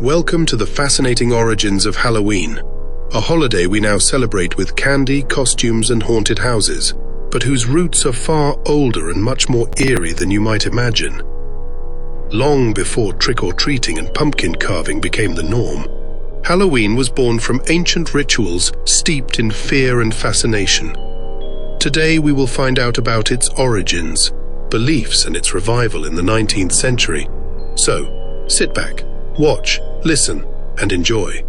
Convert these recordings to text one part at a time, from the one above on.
Welcome to the fascinating origins of Halloween, a holiday we now celebrate with candy, costumes, and haunted houses, but whose roots are far older and much more eerie than you might imagine. Long before trick-or-treating and pumpkin carving became the norm, Halloween was born from ancient rituals steeped in fear and fascination. Today we will find out about its origins, beliefs, and its revival in the 19th century. So, sit back, watch, listen, and enjoy.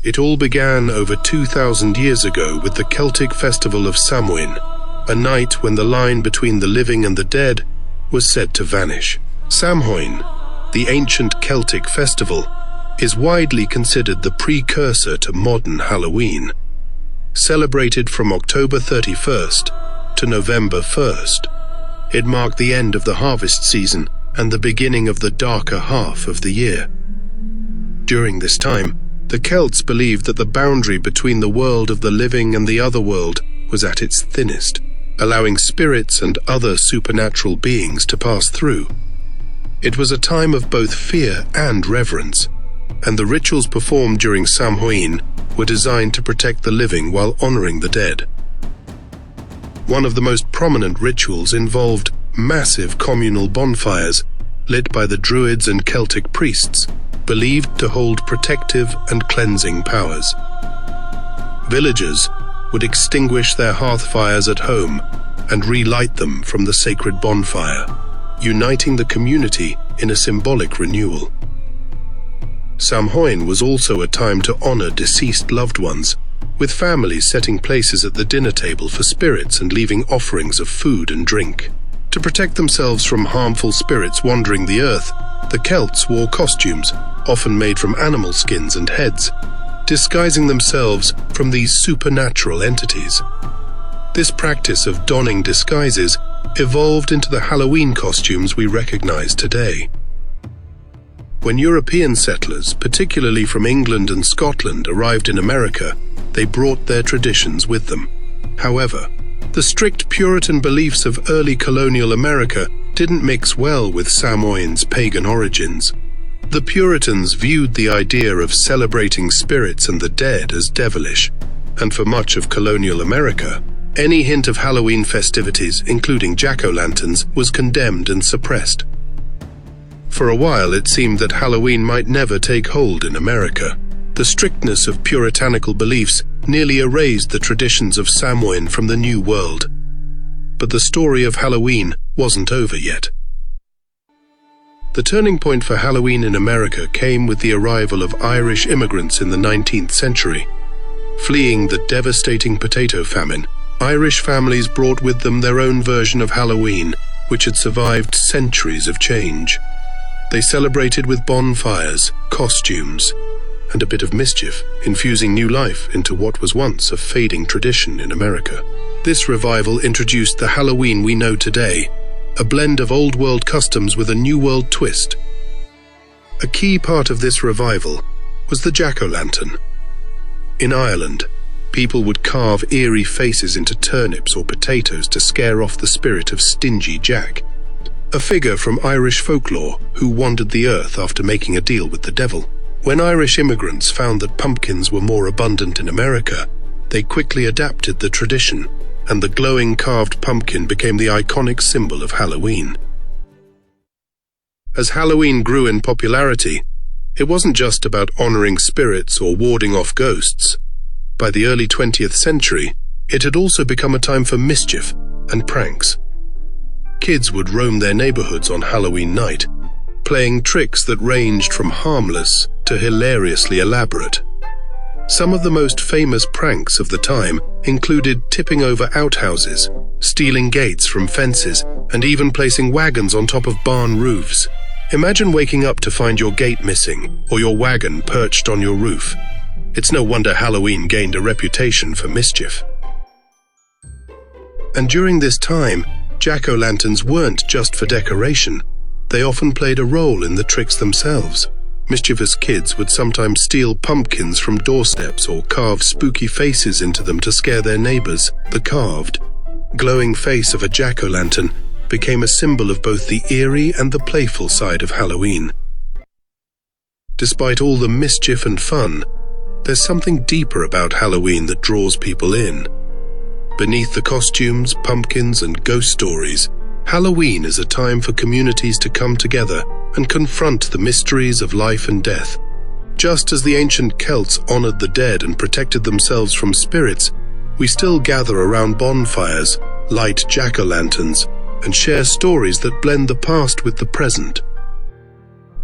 It all began over 2,000 years ago with the Celtic festival of Samhain, a night when the line between the living and the dead was said to vanish. Samhain, the ancient Celtic festival, is widely considered the precursor to modern Halloween. Celebrated from October 31st to November 1st, it marked the end of the harvest season and the beginning of the darker half of the year. During this time, the Celts believed that the boundary between the world of the living and the other world was at its thinnest, allowing spirits and other supernatural beings to pass through. It was a time of both fear and reverence, and the rituals performed during Samhain were designed to protect the living while honoring the dead. One of the most prominent rituals involved massive communal bonfires lit by the Druids and Celtic priests, believed to hold protective and cleansing powers. Villagers would extinguish their hearth fires at home and relight them from the sacred bonfire, uniting the community in a symbolic renewal. Samhain was also a time to honor deceased loved ones, with families setting places at the dinner table for spirits and leaving offerings of food and drink. To protect themselves from harmful spirits wandering the earth, the Celts wore costumes, often made from animal skins and heads, disguising themselves from these supernatural entities. This practice of donning disguises evolved into the Halloween costumes we recognize today. When European settlers, particularly from England and Scotland, arrived in America, they brought their traditions with them. However, the strict Puritan beliefs of early colonial America didn't mix well with Samhain's pagan origins. The Puritans viewed the idea of celebrating spirits and the dead as devilish, and for much of colonial America, any hint of Halloween festivities, including jack-o'-lanterns, was condemned and suppressed. For a while it seemed that Halloween might never take hold in America. The strictness of puritanical beliefs nearly erased the traditions of Samhain from the New World. But the story of Halloween wasn't over yet. The turning point for Halloween in America came with the arrival of Irish immigrants in the 19th century. Fleeing the devastating potato famine, Irish families brought with them their own version of Halloween, which had survived centuries of change. They celebrated with bonfires, costumes, and a bit of mischief, infusing new life into what was once a fading tradition in America. This revival introduced the Halloween we know today, a blend of old world customs with a new world twist. A key part of this revival was the jack-o'-lantern. In Ireland, people would carve eerie faces into turnips or potatoes to scare off the spirit of Stingy Jack, a figure from Irish folklore who wandered the earth after making a deal with the devil. When Irish immigrants found that pumpkins were more abundant in America, they quickly adapted the tradition, and the glowing carved pumpkin became the iconic symbol of Halloween. As Halloween grew in popularity, it wasn't just about honoring spirits or warding off ghosts. By the early 20th century, it had also become a time for mischief and pranks. Kids would roam their neighborhoods on Halloween night, playing tricks that ranged from harmless to hilariously elaborate. Some of the most famous pranks of the time included tipping over outhouses, stealing gates from fences, and even placing wagons on top of barn roofs. Imagine waking up to find your gate missing or your wagon perched on your roof. It's no wonder Halloween gained a reputation for mischief. And during this time, jack-o'-lanterns weren't just for decoration. They often played a role in the tricks themselves. Mischievous kids would sometimes steal pumpkins from doorsteps or carve spooky faces into them to scare their neighbors. The carved, glowing face of a jack-o'-lantern became a symbol of both the eerie and the playful side of Halloween. Despite all the mischief and fun, there's something deeper about Halloween that draws people in. Beneath the costumes, pumpkins, and ghost stories, Halloween is a time for communities to come together and confront the mysteries of life and death. Just as the ancient Celts honored the dead and protected themselves from spirits, we still gather around bonfires, light jack-o'-lanterns, and share stories that blend the past with the present.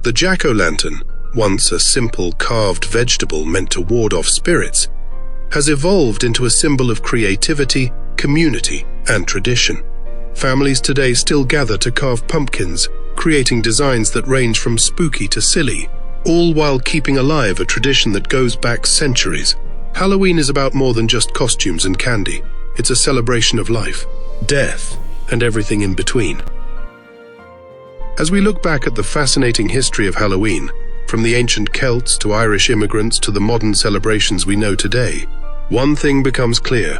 The jack-o'-lantern, once a simple carved vegetable meant to ward off spirits, has evolved into a symbol of creativity, community, and tradition. Families today still gather to carve pumpkins, creating designs that range from spooky to silly, all while keeping alive a tradition that goes back centuries. Halloween is about more than just costumes and candy. It's a celebration of life, death, and everything in between. As we look back at the fascinating history of Halloween, from the ancient Celts to Irish immigrants to the modern celebrations we know today, one thing becomes clear: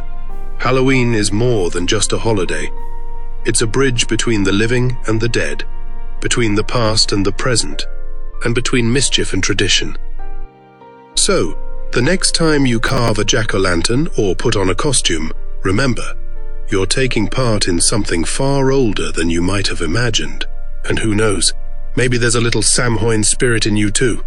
Halloween is more than just a holiday. It's a bridge between the living and the dead, between the past and the present, and between mischief and tradition. So, the next time you carve a jack-o'-lantern or put on a costume, remember, you're taking part in something far older than you might have imagined. And who knows, maybe there's a little Samhain spirit in you too.